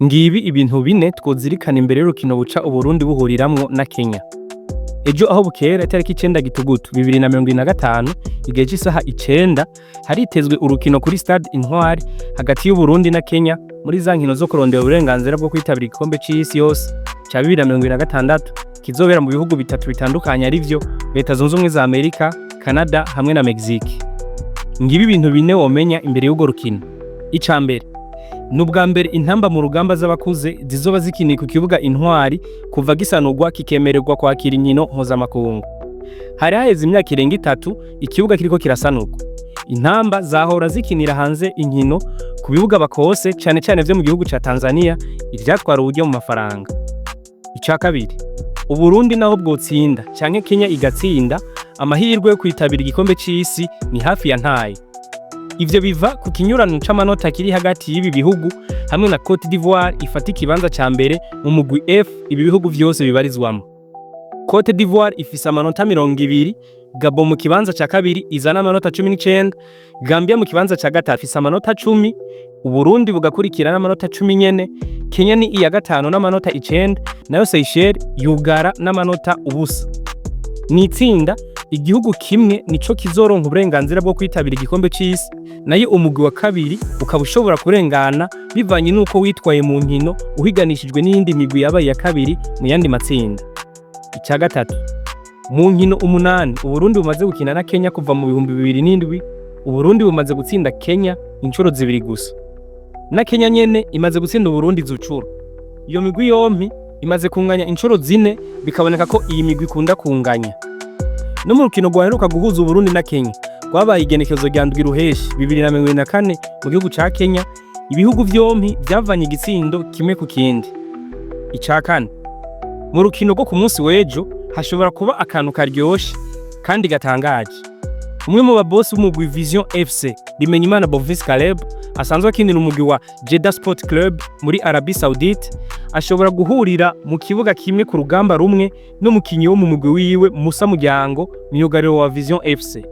Ngibi ibintu bine twozirikana imbere y'urukino buca Uburundi buhuriramwo na Kenya. Ejo aho bukera itariki 9 Gitugutu 2025 igihe cy'isaha 9 haritezwe urukino kuri Stade Intwari hagati y'Uburundi na Kenya muri za nkino zo kurondera uburenganzira bwo kwitabira igikombe c'isi yose ca 2026 kizobera mu bihugu bitatu bitandukanye arivyo Leta Zunze Ubumwe za Amerika, Canada hamwe na Mexique. Ngibi ibintu bine womenya imbere y'ugo rukino. Icambere, nubwa mbere intamba mu rugamba z'abakuze zizoba zikiniye ku kibuga Intwari kuva gisanurwa kikemererwa kwakira inkino mpuzamakungu. Hari haheze imyaka irenga 3 ikibuga kiriko kirasanurwa. Intamba zahora zikinira hanze inkino ku bibuga bakose cyane cyane vyo mu gihugu ca Tanzania ivyatwara uburyo mu mafaranga. Ica kabiri, Uburundi naho bwotsinda canke Kenya igatsinda, amahirwe yo kwitabira igikombe c'isi ni hafi ya ntaye. Ivyo biva ku kinyurano c'amanota kiri hagati y'ibi bihugu hamwe na Cote d'Ivoire ifata ikibanza ca mbere mu mugwi F ibi bihugu vyose bibarizwamo. Cote d'Ivoire ifise amanota 20, Gabon mu kibanza ca kabiri izana amanota 19, Gambia mu kibanza ca gatatu ifise amanota 10, Uburundi bugakurikira n'amanota 10 nyene, Kenya ni iya gatanu n'amanota 9, nayo Seychelles yugara n'amanota ubusa. Nitsinda igihugu kimwe nico kizoronka uburenganzira bwo kwitabira igikombe c'isi, nayo umugwi wa kabiri ukaba ushobora kurengana bivanye nuko witwaye mu nkino uhiganishijwe n'iyindi migwi yabaye ya kabiri mu yandi matsinda. Ica gatatu, mu nkino 8 Uburundi bumaze gukina na Kenya kuva mu 2007, Uburundi bumaze gutsinda Kenya incuro 2 gusa. Na Kenya nyene imaze gutsinda Uburundi zucuro. Iyo migwi yompi imaze kunganya incuro 4, bikaboneka ko iyi migwi ikunda kunganya. No mu rukino rwaheruka guhuza Uburundi na Kenya rwabaye igenekezo rya ndwi ruheshi 2024 mu gihugu ca Kenya, ibihugu vyompi vyavanye igitsindo kimwe ku kindi. Ica kane, mu rukino rwo ku munsi w'ejo hashobora kuba akantu karyoshe kandi gatangaje. Umwe mu babosi b'umugwi Vision FC Bimenyimana Bovis Caleb asanzwe akinira umugwi wa Jeddah Sport Club muri Arabie Saoudite ashobora guhurira mu kibuga kimwe ku rugamba rumwe n'umukinyi wo mu mugwi wiwe Musa Muryango myugariro wa Vision FC.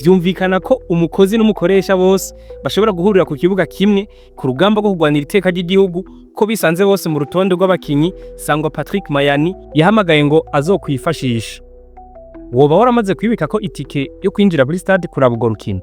Vyumvikana ko umukozi n'umukoresha bose bashobora guhurira ku kibuga kimwe ku rugamba rwo kugwanira iteka ry'igihugu ko bisanze bose mu rutonde rw'abakinyi Sangwa Patrick Mayani yahamagaye ngo azokwifashisha. Woba waramaze kwibika ko itike yo kwinjira muri stade kuraba urwo rukino?